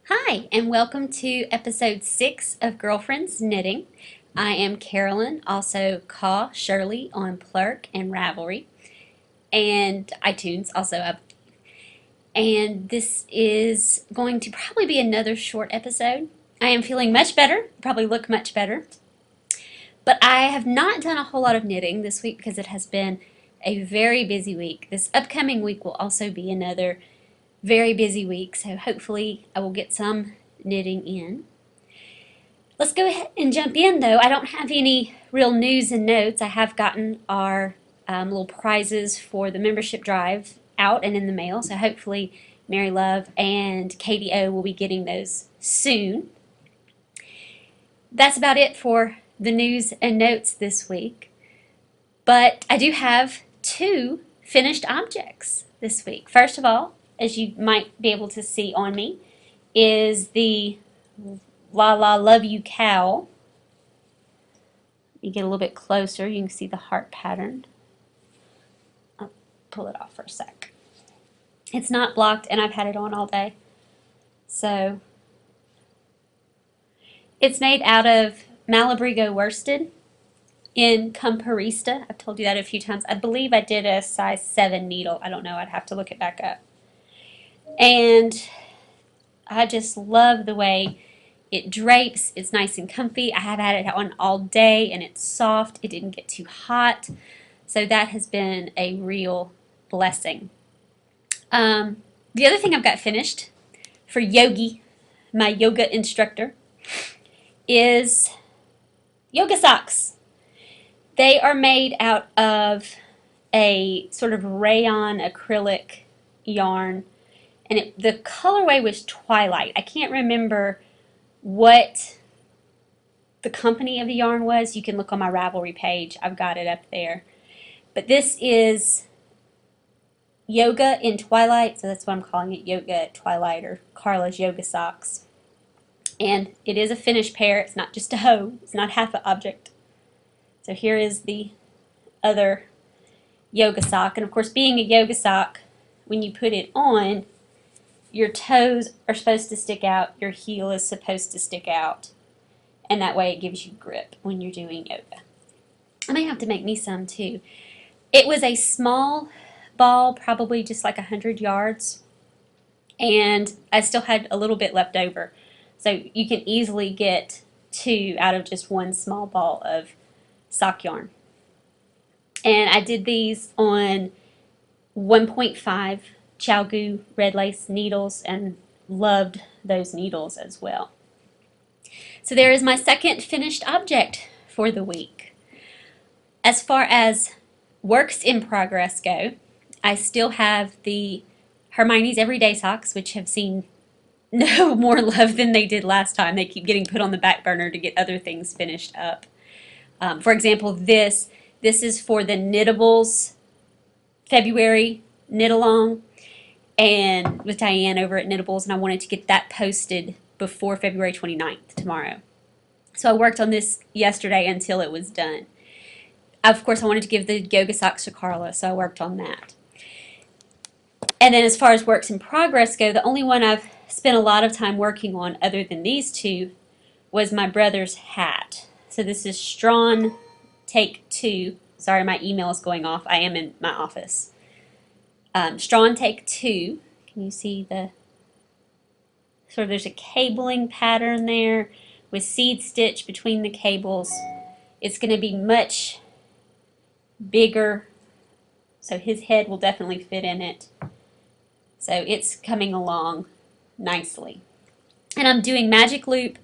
Hi, and welcome to episode 6 of Girlfriends Knitting. I am Carolyn, also cawshirley on Plurk and Ravelry, and iTunes also up. And this is going to probably be another short episode. I am feeling much better, probably look much better, but I have not done a whole lot of knitting this week because it has been a very busy week. This upcoming week will also be another very busy week, so hopefully I will get some knitting in. Let's go ahead and jump in though. I don't have any real news and notes. I have gotten our little prizes for the membership drive out and in the mail, so hopefully Mary Love and KDO will be getting those soon. That's about it for the news and notes this week, but I do have 2 finished objects this week. First of all, as you might be able to see on me, is the Lala Love You Cowl. You get a little bit closer, you can see the heart pattern. I'll pull it off for a sec. It's not blocked and I've had it on all day. So it's made out of Malabrigo worsted in Cumparista. I've told you that a few times. I believe I did a size 7 needle. I don't know, I'd have to look it back up. And I just love the way it drapes. It's nice and comfy. I have had it on all day and it's soft. It didn't get too hot. So that has been a real blessing. The other thing I've got finished for Yogi, my yoga instructor, is yoga socks. They are made out of a sort of rayon acrylic yarn. And the colorway was Twilight. I can't remember what the company of the yarn was. You can look on my Ravelry page. I've got it up there. But this is Yoga in Twilight, so that's why I'm calling it Yoga at Twilight, or Carla's Yoga Socks. And it is a finished pair. It's not just a hoe. It's not half an object. So here is the other yoga sock. And of course, being a yoga sock, when you put it on, your toes are supposed to stick out, your heel is supposed to stick out, and that way it gives you grip when you're doing yoga. I may have to make me some too. It was a small ball, probably just like 100 yards, and I still had a little bit left over. So you can easily get 2 out of just one small ball of sock yarn. And I did these on 1.5 Chiao Goo red lace needles and loved those needles as well. So there is my second finished object for the week. As far as works in progress go, I still have the Hermione's Everyday Socks, which have seen no more love than they did last time. They keep getting put on the back burner to get other things finished up. For example, this is for the Knitabulls February knit along, and with Diane over at Knitabulls, and I wanted to get that posted before February 29th, tomorrow. So I worked on this yesterday until it was done. Of course, I wanted to give the yoga socks to Carla, so I worked on that. And then as far as works in progress go, the only one I've spent a lot of time working on other than these 2 was my brother's hat. So this is Straun Take 2. Sorry, my email is going off. I am in my office. Straun Take 2. Can you see the sort of, there's a cabling pattern there with seed stitch between the cables. It's going to be much bigger, so his head will definitely fit in it. So it's coming along nicely. And I'm doing magic loop,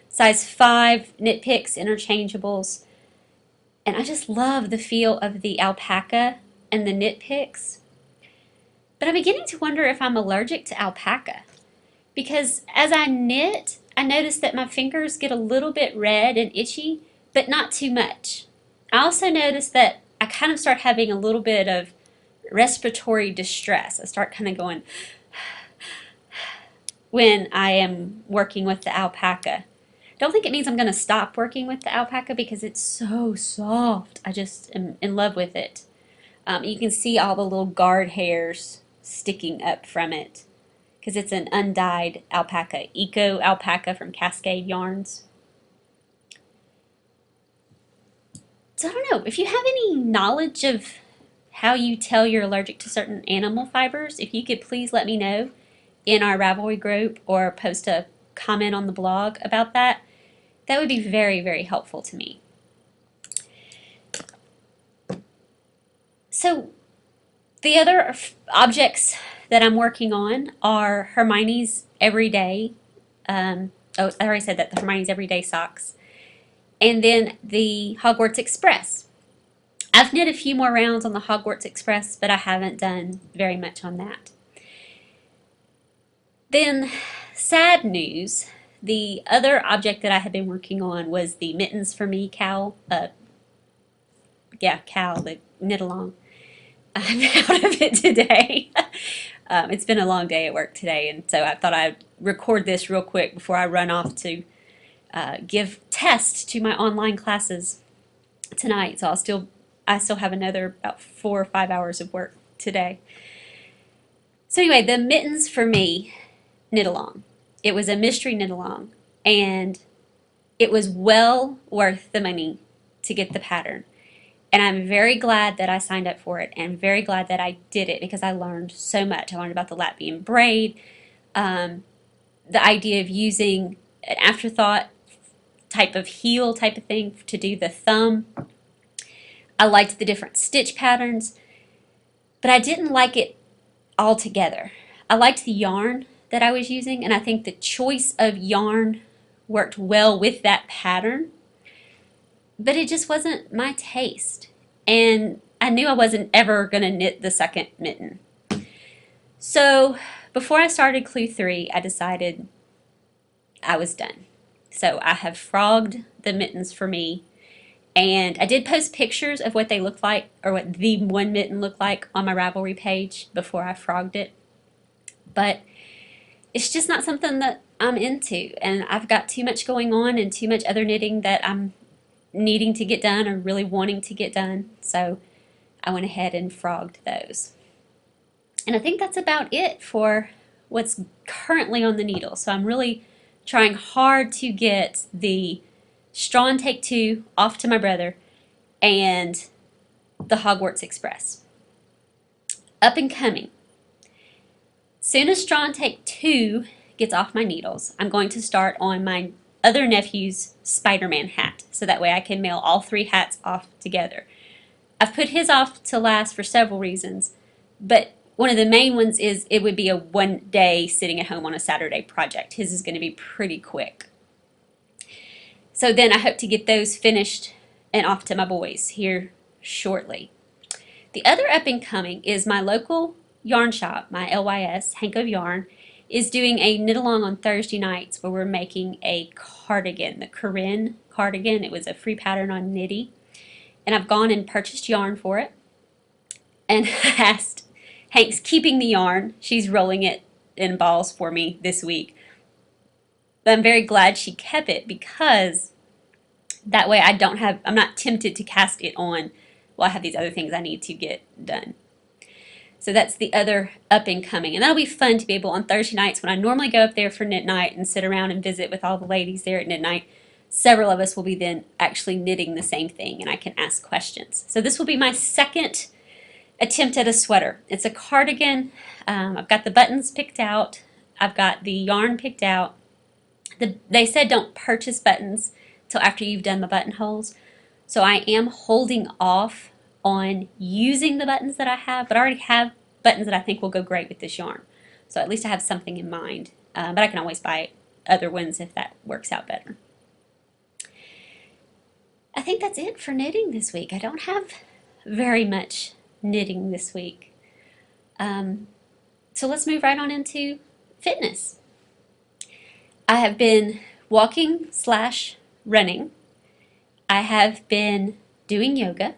size 5 KnitPicks interchangeables. And I just love the feel of the alpaca and the KnitPicks. But I'm beginning to wonder if I'm allergic to alpaca, because as I knit, I notice that my fingers get a little bit red and itchy, but not too much. I also notice that I kind of start having a little bit of respiratory distress. I start kind of going when I am working with the alpaca. Don't think it means I'm going to stop working with the alpaca because it's so soft. I just am in love with it. You can see all the little guard hairs sticking up from it. because it's an undyed alpaca, Eco Alpaca from Cascade Yarns. So I don't know, if you have any knowledge of how you tell you're allergic to certain animal fibers, if you could please let me know in our Ravelry group or post a comment on the blog about that, that would be very, very helpful to me. So the other objects that I'm working on are Hermione's Everyday, I already said that, the Hermione's Everyday socks, and then the Hogwarts Express. I've knit a few more rounds on the Hogwarts Express, but I haven't done very much on that. Then, sad news, the other object that I had been working on was the Mittens for Me Cowl, Cowl, the knit along. I'm out of it today. It's been a long day at work today, and so I thought I'd record this real quick before I run off to give tests to my online classes tonight. So I still have another about 4 or 5 hours of work today. So anyway, the Mittens for Me knit along. It was a mystery knit along, and it was well worth the money to get the pattern. And I'm very glad that I signed up for it, and very glad that I did it, because I learned so much. I learned about the Latvian braid, the idea of using an afterthought type of heel type of thing to do the thumb. I liked the different stitch patterns, but I didn't like it all together. I liked the yarn that I was using, and I think the choice of yarn worked well with that pattern, but it just wasn't my taste, and I knew I wasn't ever going to knit the second mitten. So before I started Clue 3, I decided I was done. So I have frogged the Mittens for Me, and I did post pictures of what they looked like, or what the one mitten looked like, on my Ravelry page before I frogged it, but it's just not something that I'm into, and I've got too much going on and too much other knitting that I'm needing to get done, or really wanting to get done, so I went ahead and frogged those. And I think that's about it for what's currently on the needle. So I'm really trying hard to get the Straun Take 2 off to my brother, and the Hogwarts Express. Up and coming. Soon as Straun Take 2 gets off my needles, I'm going to start on my other nephew's Spider-Man hat, so that way I can mail all 3 hats off together. I've put his off to last for several reasons, but one of the main ones is it would be a one-day sitting at home on a Saturday project. His is going to be pretty quick. So then I hope to get those finished and off to my boys here shortly. The other up and coming is my local yarn shop, my LYS, Hank of Yarn, is doing a knit along on Thursday nights where we're making a cardigan, the Corinne cardigan. It was a free pattern on Knitty, and I've gone and purchased yarn for it, and asked Hank's keeping the yarn. She's rolling it in balls for me this week, but I'm very glad she kept it, because that way I'm not tempted to cast it on while I have these other things I need to get done. So that's the other up and coming, and that'll be fun to be able on Thursday nights, when I normally go up there for knit night and sit around and visit with all the ladies there at knit night. Several of us will be then actually knitting the same thing, and I can ask questions. So this will be my second attempt at a sweater. It's a cardigan. I've got the buttons picked out. I've got the yarn picked out. They said don't purchase buttons till after you've done the buttonholes. So I am holding off on using the buttons that I have, but I already have buttons that I think will go great with this yarn. So at least I have something in mind. But I can always buy other ones if that works out better. I think that's it for knitting this week. I don't have very much knitting this week. So let's move right on into fitness. I have been walking/running. I have been doing yoga.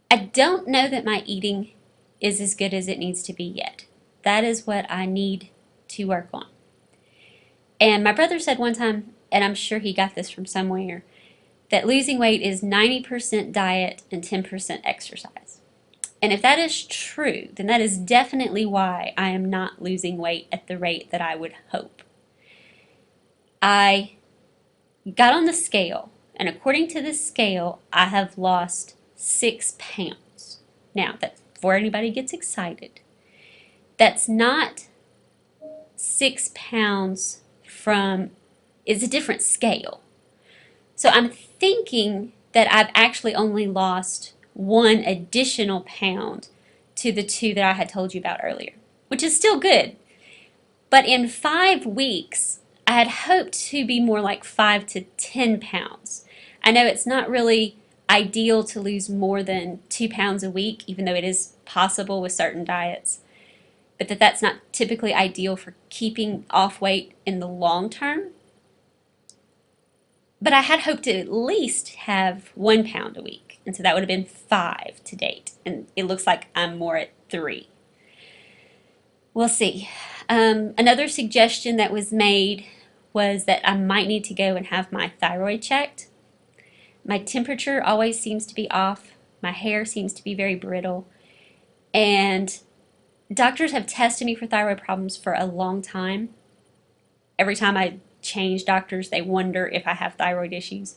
I don't know that my eating is as good as it needs to be yet. That is what I need to work on. And my brother said one time, and I'm sure he got this from somewhere, that losing weight is 90% diet and 10% exercise. And if that is true, then that is definitely why I am not losing weight at the rate that I would hope. I got on the scale, and according to the scale, I have lost 6 pounds. Now, that before anybody gets excited, that's not 6 pounds from, it's a different scale. So I'm thinking that I've actually only lost 1 additional pound to the 2 that I had told you about earlier, which is still good. But in 5 weeks, I had hoped to be more like 5 to 10 pounds. I know it's not really ideal to lose more than 2 pounds a week, even though it is possible with certain diets, but that's not typically ideal for keeping off weight in the long term. But I had hoped to at least have 1 pound a week, and so that would have been 5 to date, and it looks like I'm more at 3. We'll see. Another suggestion that was made was that I might need to go and have my thyroid checked. My temperature always seems to be off, my hair seems to be very brittle, and doctors have tested me for thyroid problems for a long time. Every time I change doctors, they wonder if I have thyroid issues,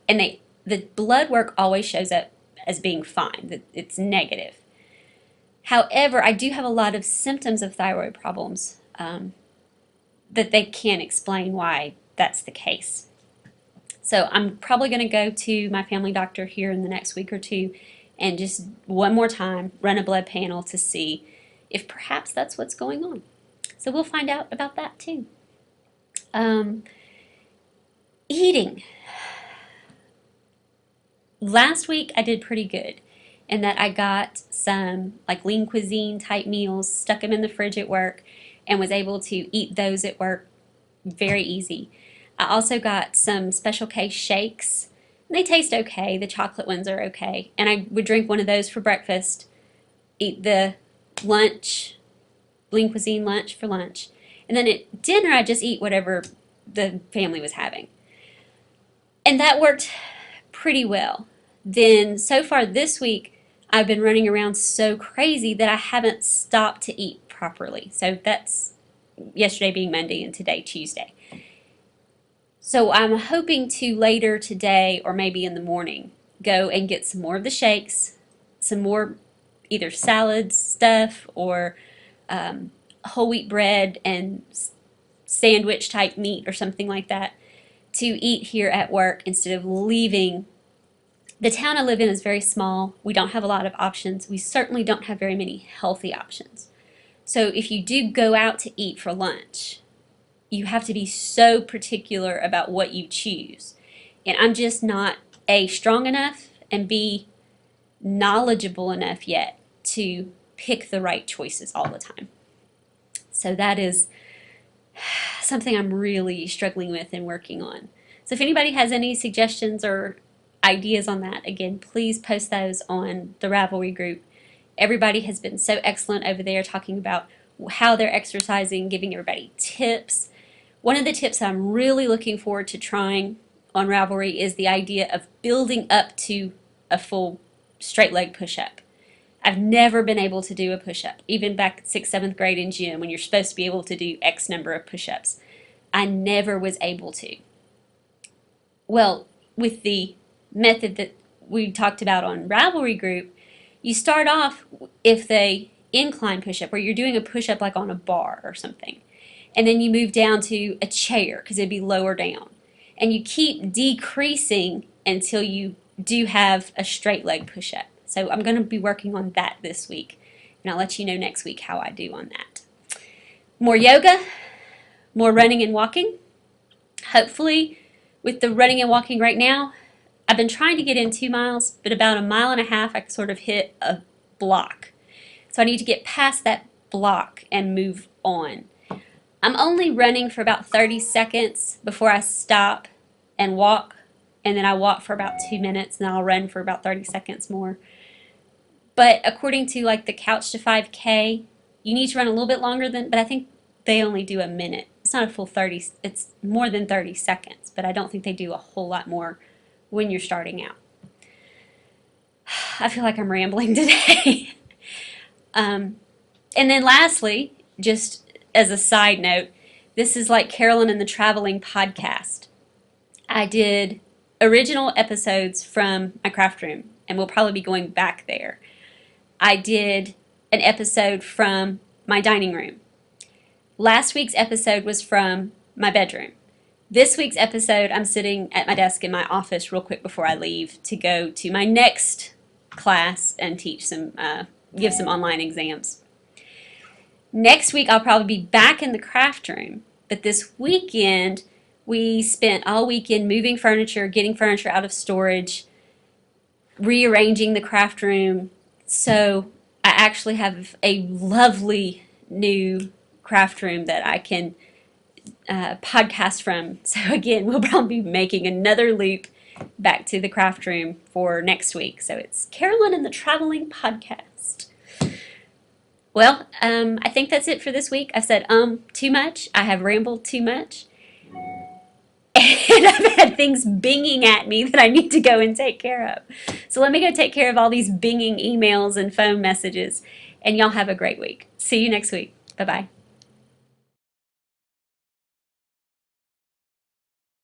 and the blood work always shows up as being fine, that it's negative. However, I do have a lot of symptoms of thyroid problems that they can't explain why that's the case. So I'm probably going to go to my family doctor here in the next week or 2 and just one more time run a blood panel to see if perhaps that's what's going on. So we'll find out about that too. Eating. Last week I did pretty good in that I got some like lean cuisine type meals, stuck them in the fridge at work, and was able to eat those at work very easy. I also got some Special K shakes. They taste okay. The chocolate ones are okay. And I would drink one of those for breakfast, eat the lunch, lean cuisine lunch for lunch. And then at dinner, I just eat whatever the family was having. And that worked pretty well. Then so far this week, I've been running around so crazy that I haven't stopped to eat properly. So that's yesterday being Monday and today Tuesday. So I'm hoping to later today or maybe in the morning go and get some more of the shakes, some more either salad stuff or whole wheat bread and sandwich type meat or something like that to eat here at work instead of leaving. The town I live in is very small. We don't have a lot of options. We certainly don't have very many healthy options. So if you do go out to eat for lunch, you have to be so particular about what you choose. And I'm just not A, strong enough, and B, knowledgeable enough yet to pick the right choices all the time. So that is something I'm really struggling with and working on. So if anybody has any suggestions or ideas on that, again, please post those on the Ravelry group. Everybody has been so excellent over there talking about how they're exercising, giving everybody tips. One of the tips I'm really looking forward to trying on Ravelry is the idea of building up to a full straight leg push-up. I've never been able to do a push-up, even back 6th, 7th grade in gym when you're supposed to be able to do X number of push-ups. I never was able to. Well, with the method that we talked about on Ravelry group, you start off if the incline push-up where you're doing a push-up like on a bar or something, and then you move down to a chair because it'd be lower down, and you keep decreasing until you do have a straight leg push-up. So I'm going to be working on that this week, and I'll let you know next week how I do on that. More yoga, more running and walking. Hopefully with the running and walking right now, I've been trying to get in 2 miles, but about 1.5 miles I sort of hit a block. So I need to get past that block and move on. I'm only running for about 30 seconds before I stop and walk, and then I walk for about 2 minutes, and then I'll run for about 30 seconds more. But according to like the Couch to 5K, you need to run a little bit longer than, but I think they only do a minute. It's not a full 30, it's more than 30 seconds, but I don't think they do a whole lot more when you're starting out. I feel like I'm rambling today. And then lastly, just as a side note, this is like Carolyn and the Traveling Podcast. I did original episodes from my craft room, and we'll probably be going back there. I did an episode from my dining room. Last week's episode was from my bedroom. This week's episode, I'm sitting at my desk in my office real quick before I leave to go to my next class and teach some, give some online exams. Next week, I'll probably be back in the craft room, but this weekend, we spent all weekend moving furniture, getting furniture out of storage, rearranging the craft room. So I actually have a lovely new craft room that I can podcast from. So again, we'll probably be making another loop back to the craft room for next week. So it's Carolyn and the Traveling Podcast. Well, I think that's it for this week. I've said too much. I have rambled too much. And I've had things binging at me that I need to go and take care of. So let me go take care of all these binging emails and phone messages. And y'all have a great week. See you next week. Bye-bye.